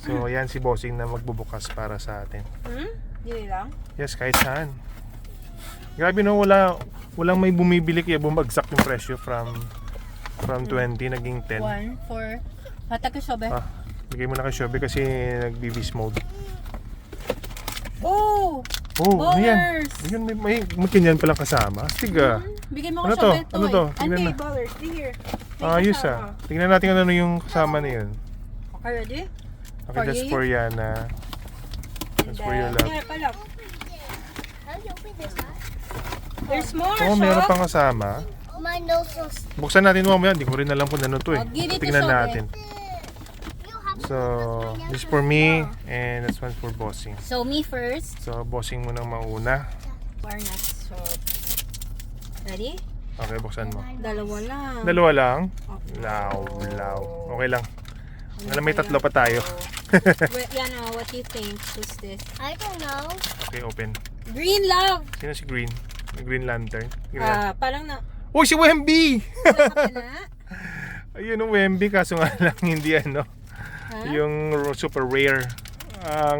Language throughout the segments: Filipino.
So, yan si Bossing na magbubukas para sa atin. Dili lang? Yes, kahit saan. Grabe no, walang may bumibili kaya bumagsak yung presyo from 20 naging 10. 1, 4. Hata ko sobe. Bigay mo na kay Shobe kasi nag-BVS mode. Oh! Oh, ano yan? Ballers! Ayun, may kinyan palang kasama. Stiga. Bigay mo Ano ko to? sobe Ano to? Tingnan Ante, na. ballers. Here. Ayos ah. Tingnan natin kung ano yung kasama na yun. Okay, ready? Okay, that's for Yana. That's for your love. Here, palak. There's more, Oh, meron pang kasama. My nose was. Buksan natin mamaya. Hindi ko rin alam kung ano to eh. Give it to Tingnan Shobe. natin. So, this is for me and this one for Bossing. So, me first. So, Bossing mo nang mauna. Why not? So, ready? Okay, buksan mo. Dalawa lang. Dalawa lang? Okay. Law. Okay lang. Alam, may tatlo pa tayo. Wait, Yana, what do you think? Who's this? I don't know. Okay, open. Green love! Sino si Green? Yung Green Lantern? Parang na... Oh, si Wemby! Wala ka na? Ayun yung Wemby, kaso nga lang hindi ano. Ha? Yung super rare.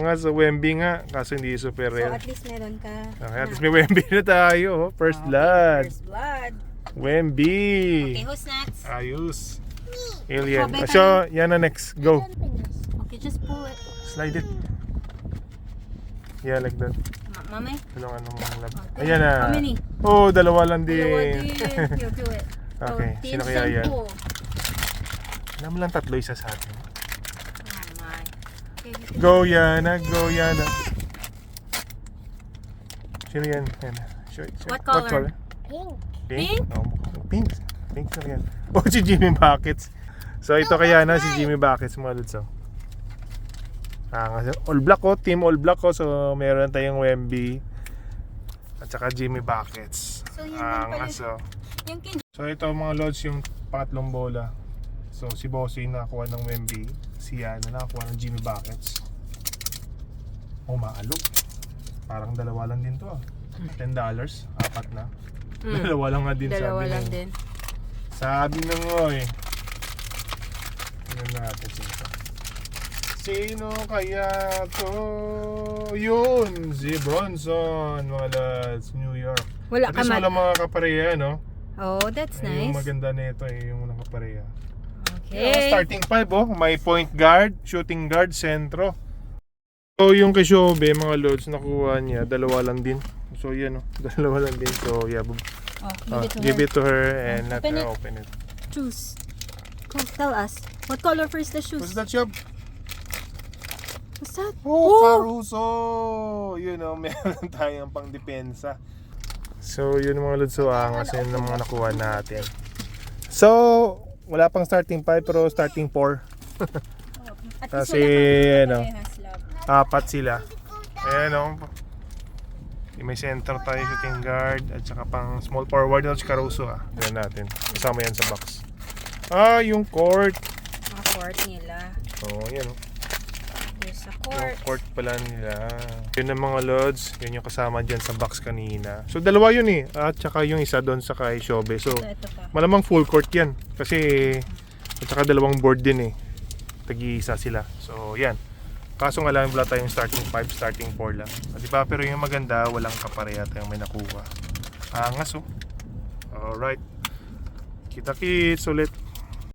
Nga sa Wemby nga, kaso hindi super So, rare. at least meron ka. Okay, at least may Wemby na tayo. Oh. First blood. First blood. Wemby. Okay, who's next? Ayos. Alien. Shobe ka So, yan na next. Go. Okay, just pull it. Slide it. Yeah, like that. Mami? Tulungan mo mga lab. Ayan na. How many? Oh, dalawa lang din. Dalawa din. You do it. Okay, So, sino Team kaya yan? Senpo. Alam mo lang tatlo isa sa atin. Oh my. Okay, we can- Go Yana, go Yana. Sino yan? Yan. What color? Pink. Pink? Oh, pink. Pink na yan. Oh, si Jimmy Buckets. So ito kaya na si Jimmy Buckets mga lods. All black ko, team all black ko. So meron tayong Wemby at saka Jimmy Buckets. So, yun lang pala. Yung So ito mga lods yung pangatlong bola. So si Bossy nakakuha ng Wemby, si Yana nakakuha ng Jimmy Buckets. Oh, maalog. Parang dalawa lang din to ah. $10, apat na. Dalawa lang nga din Dalawa sabi lang ng- din. Sabi na nga eh. Tingnan natin dito. Sino kaya to? Yun! Si Bronson, mga lads, New York. Wala At ka least man. wala mga kapareha, no? Oh, that's Yung nice. maganda nito yung walang kapareha. Okay. Starting five, oh. May point guard, shooting guard, sentro. So yung kay Shobe, mga loads, nakuha niya, dalawa lang din. So yan, oh. Dalawa lang din. So yeah, Give it to her. and let Open her it. open it. Choose. Come, tell us. What color first the shoes? What's that, Shobe? What's that? Oh, Caruso! Yun know, meron tayong pang depensa. So, yun mga lods, so angas yun ng mga nakuha natin. So, wala pang starting 5 pero starting 4. At least Kasi, wala ano, kang parehas, love. apat sila. Ayan o. May center tayo, shooting guard, at saka pang small forward na si Caruso ah. Yan natin. Kasama yan sa box. Yung court. Mga court nila. Oh, yan o. Here's a Yung court. court pala nila. Yun ang mga lods. Yun yung kasama dyan sa box kanina. So dalawa yun eh. At saka yung isa doon sa kay Shobe. So Ito pa. malamang full court yan. Kasi at saka dalawang board din eh. Tag-iisa sila. So yan. Kaso nga lang wala tayong starting 5, starting 4 lang. Diba? Pero yung maganda, walang kapareha tayong may nakuha. Angas oh. Alright. Kita-kits ulit.